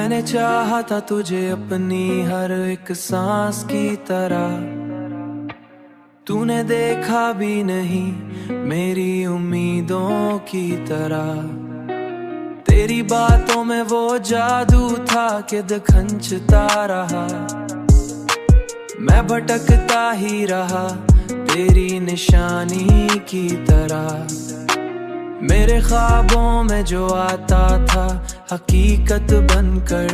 मैंने चाहा था तुझे अपनी हर एक सांस की तरह, तूने देखा भी नहीं मेरी उम्मीदों की तरह। तेरी बातों में वो जादू था कि खंचता रहा, मैं भटकता ही रहा तेरी निशानी की तरह। मेरे ख्वाबों में जो आता था हकीकत बनकर,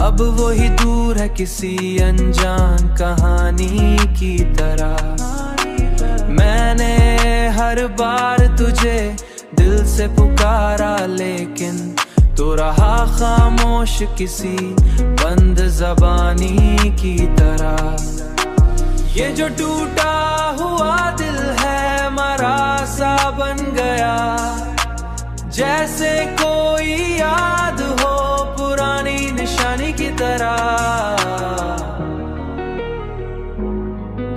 अब वो ही दूर है किसी अनजान कहानी की तरह। मैंने हर बार तुझे दिल से पुकारा, लेकिन तो रहा खामोश किसी बंद ज़बानी की तरह। ये जो टूटा हुआ दिल है मरा सा बन गया, जैसे कोई याद हो पुरानी निशानी की तरह,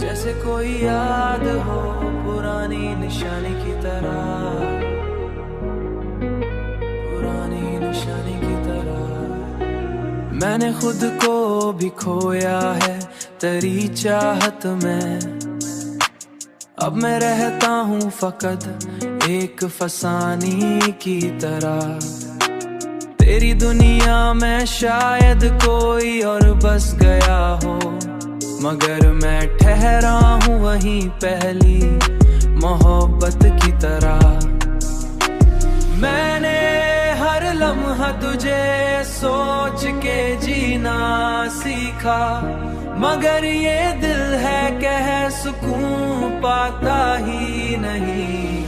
जैसे कोई याद हो पुरानी निशानी की तरह, पुरानी निशानी की तरह। मैंने खुद को भी खोया है तेरी चाहत में, अब मैं रहता हूँ फकत एक फसानी की तरह। तेरी दुनिया में शायद कोई और बस गया हो, मगर मैं ठहरा हूँ वहीं पहली मोहब्बत की तरह। मैंने हर लम्हा तुझे सोच के जीना सीखा, मगर ये दिल है कह सुकून पाता ही नहीं।